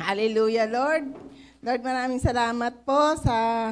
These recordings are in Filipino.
Hallelujah, Lord. Lord, maraming salamat po sa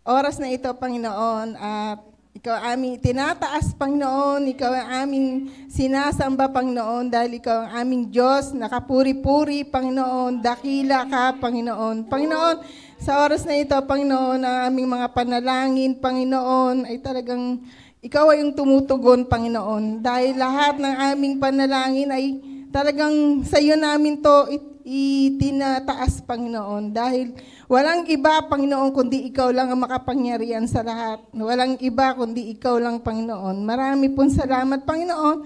oras na ito, Panginoon. At ikaw aming tinataas, Panginoon. Ikaw ang aming sinasamba, Panginoon, dahil ikaw ang aming Diyos. Nakapuri-puri, Panginoon. Dakila ka, Panginoon. Panginoon, sa oras na ito, Panginoon, ang aming mga panalangin, Panginoon, ay talagang ikaw ay yung tumutugon, Panginoon. Dahil lahat ng aming panalangin ay talagang sa iyo namin to itinataas, Panginoon. Dahil walang iba, Panginoon, kundi ikaw lang ang makapangyarihan sa lahat. Walang iba, kundi ikaw lang, Panginoon. Marami pong salamat, Panginoon.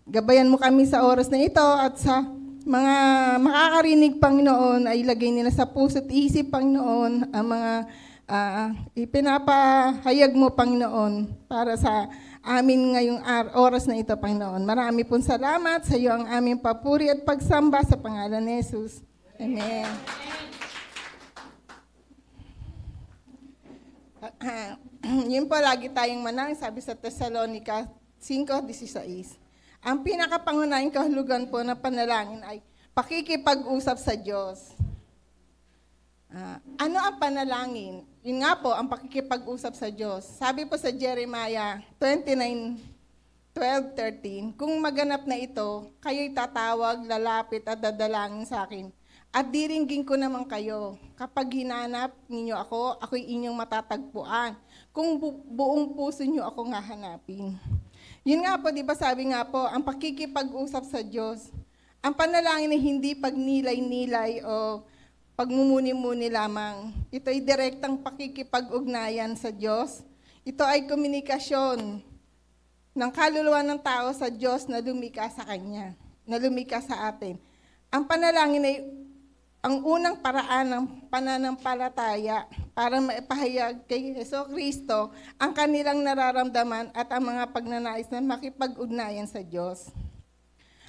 Gabayan mo kami sa oras na ito at sa mga makakarinig, Panginoon, ay ilagay nila sa puso at isip, Panginoon, ang mga ipinapahayag mo, Panginoon, para sa amin ngayong oras na ito, Panginoon. Marami pong salamat sa iyo ang aming papuri at pagsamba sa pangalan ni Jesus. Amen. Yun po, lagi tayong manang, sabi sa Thessalonica 5:16. Ang pinakapangunahing kahulugan po na panalangin ay pakikipag-usap sa Diyos. Ano ang panalangin? Yun nga po, ang pakikipag-usap sa Diyos. Sabi po sa Jeremiah 29:12-13, kung maganap na ito, kayo'y tatawag, lalapit at dadalangin sa akin. At diringgin ko naman kayo. Kapag hinanap ninyo ako, ako'y inyong matatagpuan. Kung buong puso nyo ako nga hanapin. Yun nga po, di ba sabi nga po, ang pakikipag-usap sa Diyos, ang panalangin ay hindi pagnilay-nilay o pagmumuni-muni lamang. Ito ay direktang pakikipag-ugnayan sa Diyos. Ito ay komunikasyon ng kaluluwa ng tao sa Diyos na lumikha sa Kanya, na lumikha sa atin. Ang panalangin ay ang unang paraan ng pananampalataya para maipahayag kay Jesucristo ang kanilang nararamdaman at ang mga pagnanais na makipag-ugnayan sa Diyos.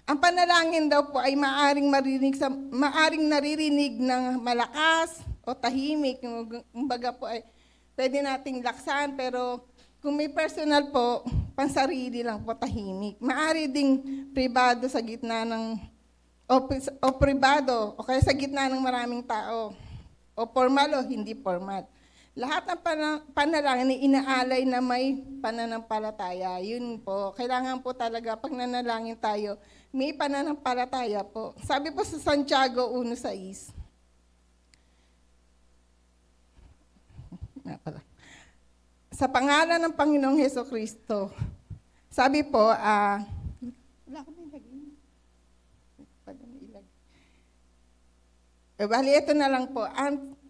Ang panalangin daw po ay maaring naririnig ng malakas o tahimik. Kumbaga po ay pwede nating laksan, pero kung may personal po, pansarili lang po tahimik. Maari ding pribado sa gitna ng o pribado o kaya sa gitna ng maraming tao. O formal o hindi formal. Lahat ng panalangin ay inaalay na may pananampalataya. Yun po, kailangan po talaga pag nanalangin tayo, may pananampalataya po. Sabi po sa Santiago 1:6. Sa pangalan ng Panginoong Jesucristo. Sabi po, wala ko nilagay. Bali, ito na lang po.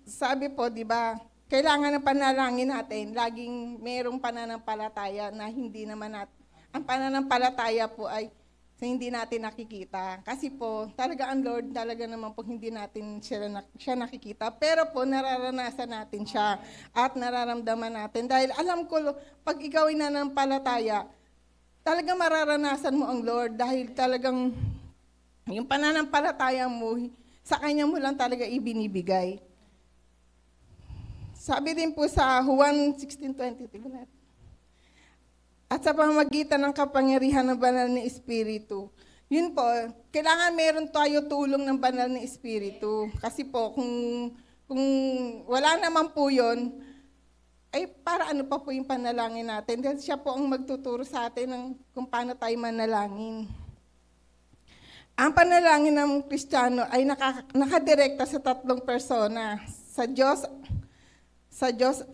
Sabi po, di ba, kailangan ng panalangin natin, laging mayroong pananampalataya na hindi naman natin. Ang pananampalataya po ay hindi natin nakikita. Kasi po, talaga ang Lord, talaga naman po hindi natin siya nakikita. Pero po, nararanasan natin siya at nararamdaman natin. Dahil alam ko, pag ikaw ay nananampalataya, talaga mararanasan mo ang Lord. Dahil talagang yung pananampalataya mo, sa Kanya mo lang talaga ibinibigay. Sabi din po sa Juan 16:20, at sa pamamagitan ng kapangyarihan ng banal na Espiritu. Yun po, kailangan meron tayo tulong ng banal na Espiritu. Kasi po, kung wala naman po yun, ay para ano pa po yung panalangin natin? Dahil siya po ang magtuturo sa atin ng kung paano tayo manalangin. Ang panalangin ng Kristiyano ay nakadirekta sa tatlong persona, sa Diyos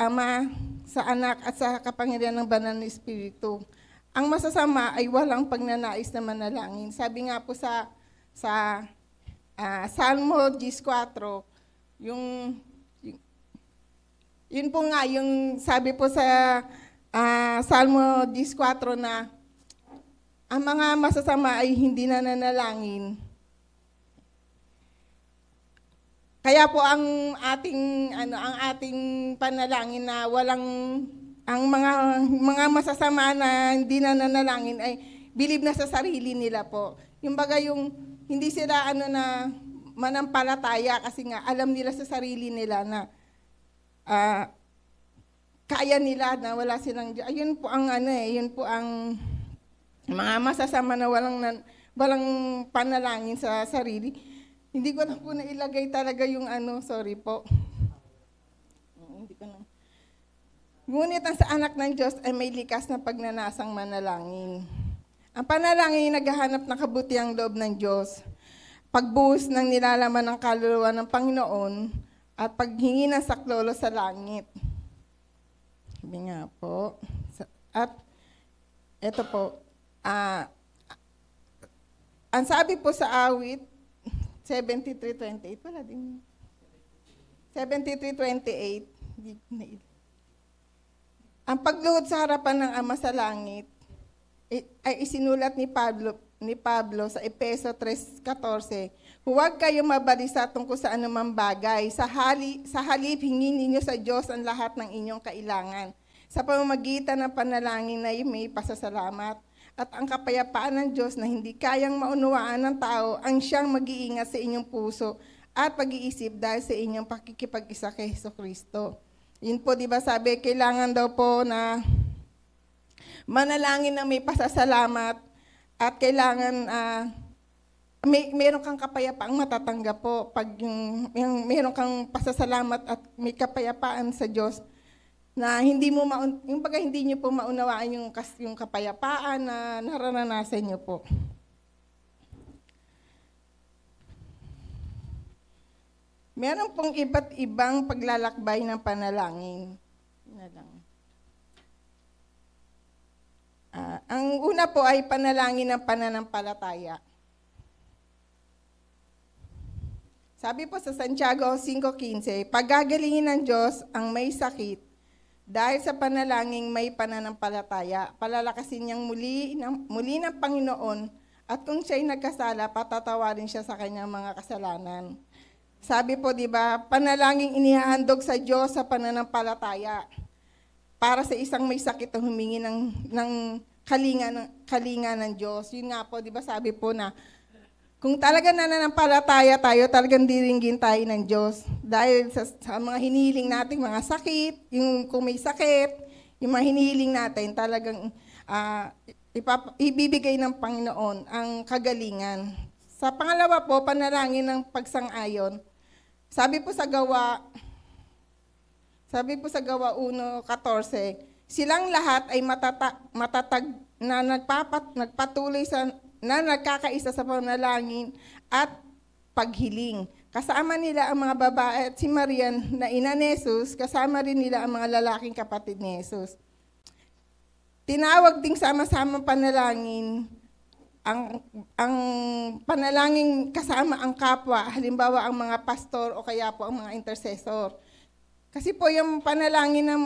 Ama, sa Anak, at sa kapangyarihan ng banal na Espiritu. Ang masasama ay walang pagnanais na manalangin. Sabi nga po sa Salmo 10:4, yun po nga, yung sabi po sa Salmo 10:4 na ang mga masasama ay hindi na nanalangin. Kaya po ang ating panalangin na ang mga masasama na hindi na nanalangin ay believe na sa sarili nila po. Yung baga yung hindi sila na manampalataya kasi nga alam nila sa sarili nila na kaya nila na wala silang Diyos. Ayun po ang yun po ang mga masasama na walang panalangin sa sarili. Hindi ko na po nailagay talaga yung sorry po. Hindi ko na. Ngunit ang sa anak ng Diyos ay may likas na pagnanasang manalangin. Ang panalangin ay naghahanap ng kabutiang loob ng Diyos, pagbuhos ng nilalaman ng kaluluwa ng Panginoon, at paghingi ng saklolo sa langit. Sabi nga po. At ito po, ang sabi po sa awit, 73:28, wala din. 73:28, ang pagluhod sa harapan ng Ama sa langit ay isinulat ni Pablo sa Efeso 3:14. Huwag kayong mabalisa tungkol sa anumang bagay. Sa halip, hingin ninyo sa Diyos ang lahat ng inyong kailangan. Sa pamamagitan ng panalangin na may pasasalamat. At ang kapayapaan ng Diyos na hindi kayang maunawaan ng tao ang siyang mag-iingat sa inyong puso at pag-iisip dahil sa inyong pakikipag-isa kay Jesucristo. Yun po, di ba sabi, kailangan daw po na manalangin na may pasasalamat at kailangan meron kang kapayapaang matatanggap po pag yung meron kang pasasalamat at may kapayapaan sa Diyos na hindi mo hindi niyo po maunawaan yung kapayapaan na naranasan niyo po. Meron pong iba't ibang paglalakbay ng panalangin. Ang una po ay panalangin ng pananampalataya. Sabi po sa Santiago 5:15, pagagalingin ng Diyos ang may sakit dahil sa panalangin may pananampalataya. Palalakasin niyang muli ng Panginoon at kung siya'y nagkasala, patatawarin siya sa kanyang mga kasalanan. Sabi po, di ba, panalangin inihahandog sa Diyos sa pananampalataya para sa isang may sakit na humingi ng kalinga ng Diyos. Yun nga po, di ba, sabi po na kung talaga nananampalataya tayo, talagang diringgin tayo ng Diyos. Dahil sa mga hinihiling nating mga sakit, yung kung may sakit, yung mga hinihiling natin, talagang ibibigay ng Panginoon ang kagalingan. Sa pangalawa po, panalangin ng pagsang-ayon. Sabi po sa Gawa 1:14, silang lahat ay matatag na nagpatuloy na nagkakaisa sa panalangin at paghiling. Kasama nila ang mga babae at si Maria na ina ni Jesus, kasama rin nila ang mga lalaking kapatid ni Jesus. Tinawag ding sama-sama panalangin ang panalangin kasama ang kapwa, halimbawa ang mga pastor o kaya po ang mga intercessor. Kasi po yung panalangin ng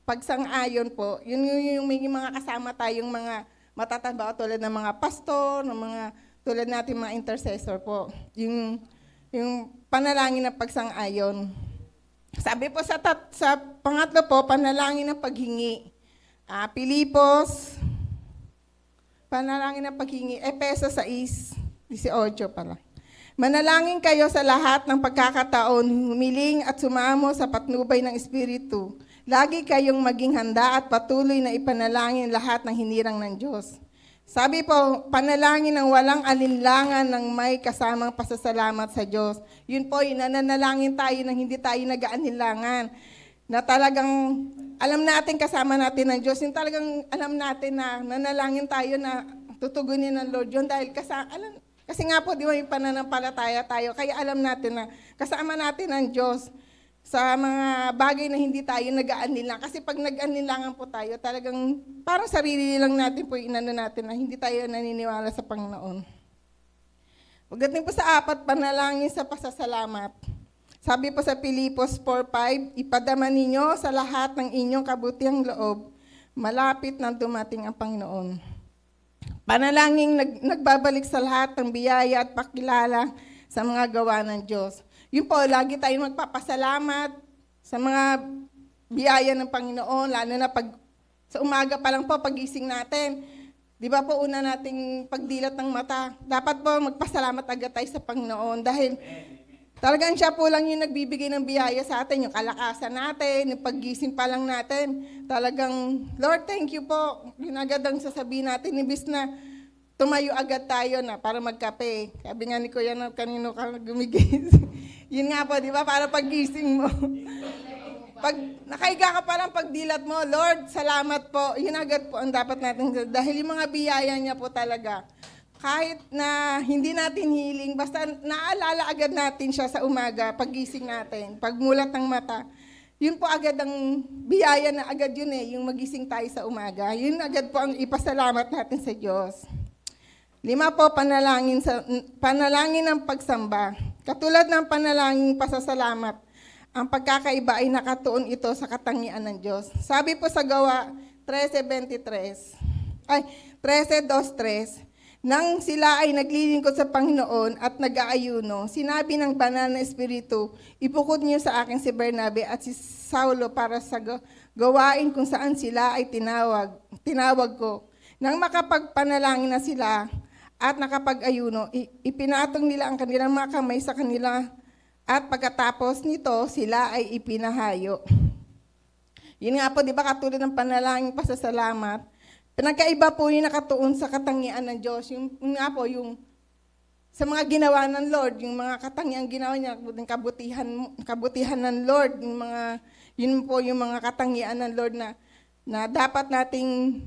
pagsang-ayon po, yun yung may mga kasama tayong mga matatanda tulad ng mga pastor, ng mga tulad natin mga intercessor po. Yung panalangin ng pagsang-ayon. Sabi po sa pangatlo po, panalangin ng paghingi. Pilipos, panalangin ng paghingi, Efeso 6:18 pala. Manalangin kayo sa lahat ng pagkakataon, humiling at sumamo sa patnubay ng Espiritu. Lagi kayong maging handa at patuloy na ipanalangin lahat ng hinirang ng Diyos. Sabi po, panalangin ng walang alinlangan ng may kasamang pasasalamat sa Diyos. Yun po, yung nananalangin tayo nang hindi tayo nag-aanilangan. Na talagang alam natin kasama natin ng Diyos. Yung talagang alam natin na nanalangin tayo na tutugunin ng Lord yun dahil kasi nga po, di ba yung pananampalataya tayo, kaya alam natin na kasama natin ng Diyos sa mga bagay na hindi tayo nag-aanilang. Kasi pag nag-aanilangan po tayo, talagang parang sarili lang natin po inano natin na hindi tayo naniniwala sa Panginoon. Pagdating po sa 4, panalangin sa pasasalamat. Sabi po sa Pilipos 4:5, ipadama ninyo sa lahat ng inyong kabutiang loob, malapit na dumating ang Panginoon. Panalangin nagbabalik sa lahat ng biyaya at pakilala sa mga gawa ng Diyos. Yun po, lagi tayong magpapasalamat sa mga biyaya ng Panginoon, lalo na pag sa umaga pa lang po, pagising natin. Di ba po, una nating pagdilat ng mata, dapat po magpasalamat agad tayo sa Panginoon dahil talagang siya po lang yung nagbibigay ng biyaya sa atin, yung kalakasan natin, yung paggising pa lang natin. Talagang, Lord, thank you po. Yun agad ang sasabihin natin, ibis na tumayo agad tayo na para magkape. Sabi nga ni Kuya na kanino ka gumigising. Yun nga po, di ba? Para paggising mo. Pag nakahiga ka pa lang pagdilat mo, Lord, salamat po. Yun agad po ang dapat natin. Dahil yung mga biyaya niya po talaga. Kahit na hindi natin hiling, basta naalala agad natin siya sa umaga, paggising natin, pagmulat ng mata. Yun po agad ang biyaya na agad yun yung magising tayo sa umaga. Yun agad po ang ipasalamat natin sa Diyos. 5 po, panalangin ng pagsamba. Katulad ng panalangin pasasalamat, ang pagkakaiba ay nakatuon ito sa katangian ng Diyos. Sabi po sa Gawa 13:2-3, nang sila ay naglilingkod sa Panginoon at nag-aayuno, sinabi ng banal na Espiritu, ipukod niyo sa akin si Bernabe at si Saulo para sa gawain kung saan sila ay tinawag ko. Nang makapagpanalangin na sila at nakapag-ayuno, ipinatong nila ang kanilang mga kamay sa kanila at pagkatapos nito, sila ay ipinahayo. Yun nga po, di ba, katulad ng panalangin pasasalamat, pinagkaiba po yung nakatuon sa katangian ng Diyos. Yung nga po, yung sa mga ginawa ng Lord, yung mga katangian ginawa niya, yung kabutihan ng Lord, yun po yung mga katangian ng Lord na dapat nating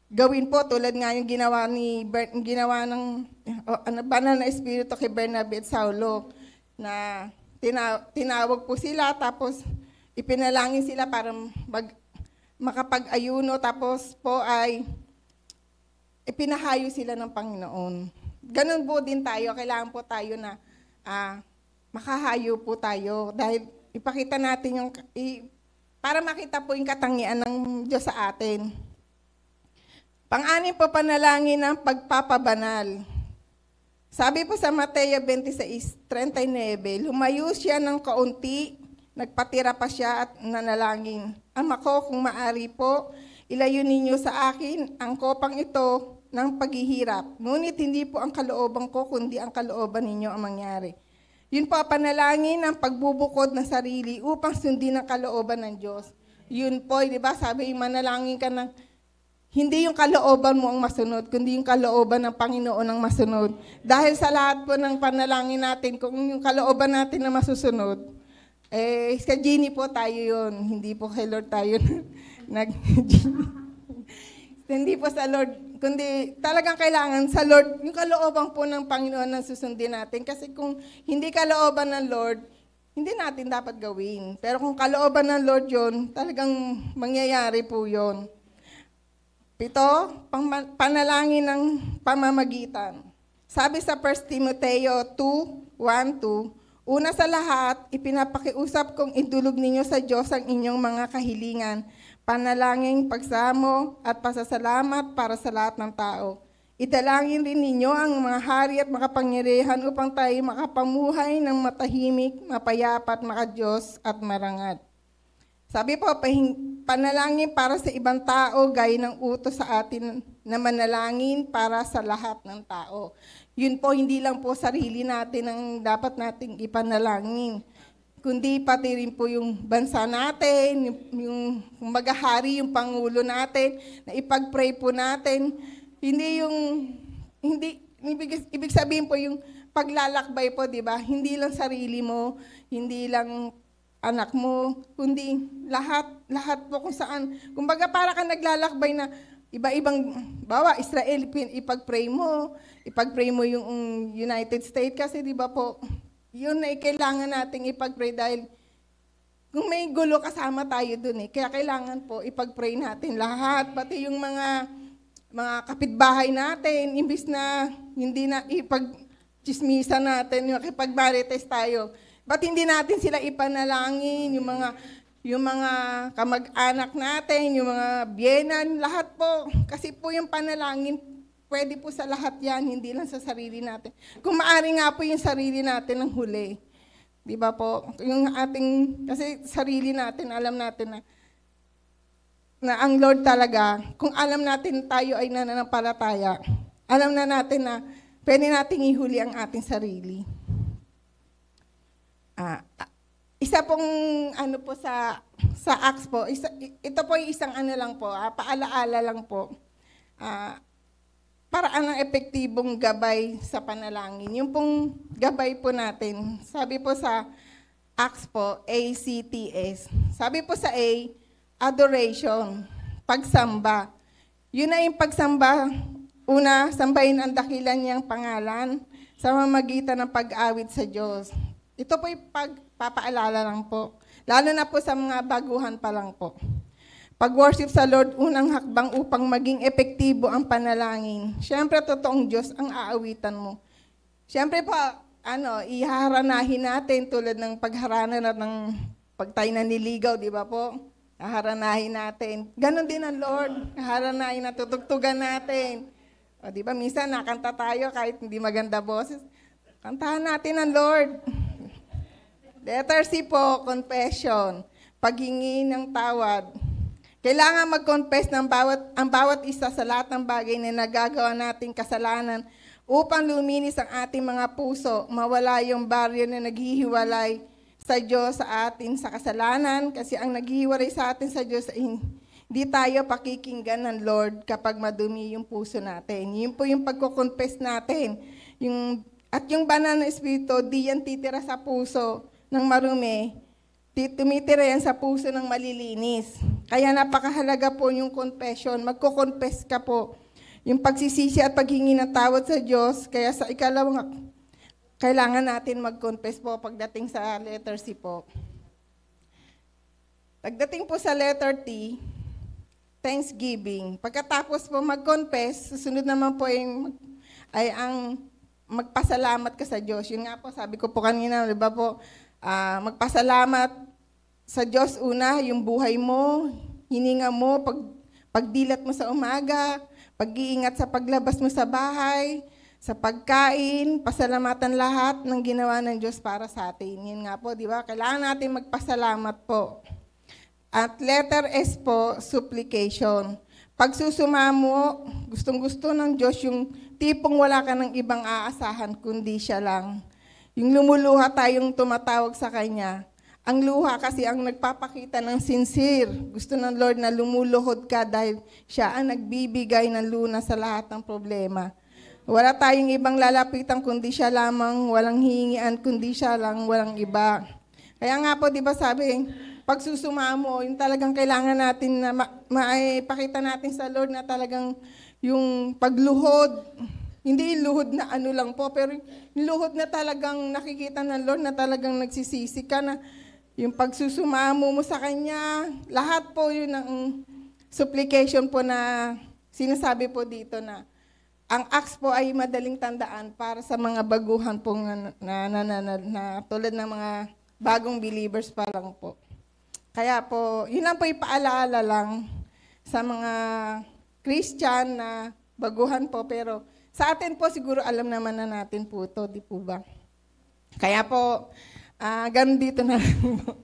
gawin po, tulad nga yung ginawa ng banal na Espiritu kay Bernabe at Saulo, na tinawag po sila, tapos ipinalangin sila para makapag-ayuno, tapos po ay ipinahayo sila ng Panginoon. Ganun po din tayo, kailangan po tayo na makahayo po tayo, dahil ipakita natin para makita po yung katangian ng Diyos sa atin. Pang-anim po, panalangin ng pagpapabanal. Sabi po sa Mateo 26:39, lumayo siya ng kaunti, nagpatira pa siya at nanalangin. Ama ko, kung maari po, ilayo ninyo sa akin ang kopang ito ng paghihirap. Ngunit hindi po ang kalooban ko, kundi ang kalooban ninyo ang mangyari. Yun po, panalangin ng pagbubukod ng sarili upang sundin ang kalooban ng Diyos. Yun po, di ba, sabi, manalangin ka ng hindi yung kalooban mo ang masunod, kundi yung kalooban ng Panginoon ang masunod. Dahil sa lahat po ng panalangin natin, kung yung kalooban natin na masusunod, sa genie po tayo yun. Hindi po kay Lord tayo hindi po sa Lord, kundi talagang kailangan sa Lord, yung kalooban po ng Panginoon ang susundin natin. Kasi kung hindi kalooban ng Lord, hindi natin dapat gawin. Pero kung kalooban ng Lord yun, talagang mangyayari po yun. 7, panalangin ng pamamagitan. Sabi sa 1 Timoteo 2:1-2, una sa lahat, ipinapakiusap kong idulog ninyo sa Diyos ang inyong mga kahilingan, panalangin, pagsamo, at pasasalamat para sa lahat ng tao. Italangin rin ninyo ang mga hari at makapangyarihan upang tayo makapamuhay ng matahimik, mapayapa at makadiyos at marangat. Sabi po, panalangin para sa ibang tao, gaya ng utos sa atin na manalangin para sa lahat ng tao. Yun po, hindi lang po sarili natin ang dapat nating ipanalangin, kundi pati rin po yung bansa natin, yung maghahari, yung Pangulo natin, na ipag-pray po natin. Ibig sabihin po yung paglalakbay po, di ba? Hindi lang sarili mo, hindi lang anak mo, kundi lahat po kung saan. Kumbaga para ka naglalakbay na iba-ibang, Israel, ipag-pray mo yung United States, kasi di ba po, yun ay kailangan nating ipag-pray dahil kung may gulo kasama tayo dun kaya kailangan po ipag-pray natin lahat, pati yung mga kapitbahay natin, imbis na hindi na ipag-chismisa natin, yung kipag-marites tayo. Ba't hindi natin sila ipanalangin, yung mga kamag-anak natin, yung mga biyenan, lahat po. Kasi po yung panalangin, pwede po sa lahat yan, hindi lang sa sarili natin. Kung maari nga po yung sarili natin ang huli. Di ba po? Kasi sarili natin, alam natin na ang Lord talaga, kung alam natin tayo ay nananampalataya, alam na natin na pwede nating ihuli ang ating sarili. Isa pong po sa Acts po, ito po yung isang lang po, paalaala lang po. paraan ng epektibong gabay sa panalangin. Yung pong gabay po natin, sabi po sa Acts po, ACTS. Sabi po sa A, adoration, pagsamba. Yun na yung pagsamba, una, sambahin ang dakilan niyang pangalan sa mamagitan ng pag-awit sa Diyos. Ito po yung pagpapaalala lang po, lalo na po sa mga baguhan pa lang po. Pag-worship sa Lord, unang hakbang upang maging epektibo ang panalangin. Siyempre, totoong Diyos ang aawitan mo. Siyempre po, iharanahin natin tulad ng pagharana na ng pag tayo naniligaw, di ba po? Haharanahin natin. Ganon din ang Lord. Haharanahin na tutugtugan natin. O, di ba, minsan nakanta tayo kahit hindi maganda boses. Kantahan natin ang Lord. Letter C po, confession. Paghingi ng tawad. Kailangan mag-confess ng ang bawat isa sa lahat ng bagay na nagagawa nating kasalanan upang luminis ang ating mga puso, mawala yung baryo na naghihiwalay sa Diyos sa atin sa kasalanan, kasi ang naghihiwalay sa atin sa Diyos ay hindi tayo pakikinggan ng Lord kapag madumi yung puso natin. Yun po yung pagko-confess natin. At yung banal na espiritu, di yan titira sa puso ng marumi, tumitira yan sa puso ng malilinis. Kaya napakahalaga po yung confession. Magko-confess ka po. Yung pagsisisi at paghingi ng tawad sa Diyos. Kaya sa ikalawang, kailangan natin mag-confess po pagdating sa letter C po. Pagdating po sa letter T, thanksgiving. Pagkatapos po mag-confess, susunod naman po ay ang magpasalamat ka sa Diyos. Yun nga po, sabi ko po kanina, di ba po, magpasalamat sa Diyos una, yung buhay mo, hininga mo, pagdilat mo sa umaga, pag-iingat sa paglabas mo sa bahay, sa pagkain, pasalamatan lahat ng ginawa ng Diyos para sa atin. Yun nga po, di ba? Kailangan natin magpasalamat po. At letter S po, supplication. Pagsusumamo, gustong-gusto ng Diyos yung tipong wala ka ng ibang aasahan, kundi siya lang. Yung lumuluha tayong tumatawag sa Kanya. Ang luha kasi ang nagpapakita ng sincere. Gusto ng Lord na lumuluhod ka dahil siya ang nagbibigay ng lunas sa lahat ng problema. Wala tayong ibang lalapitan kundi siya lamang, walang hihingian kundi siya lang, walang iba. Kaya nga po, di ba sabi, pagsusumamo, yung talagang kailangan natin na maipakita natin sa Lord na talagang yung pagluhod, hindi yung luhod na ano lang po, pero yung luhod na talagang nakikita ng Lord na talagang nagsisisi ka na yung pagsusumamo mo sa Kanya, lahat po yun ang supplication po na sinasabi po dito na ang acts po ay madaling tandaan para sa mga baguhan po na tulad ng mga bagong believers pa lang po. Kaya po, yun lang po ipaalaala lang sa mga Christian na baguhan po, pero sa atin po siguro alam naman na natin po ito, di po ba? Kaya po, ganun dito na lang po.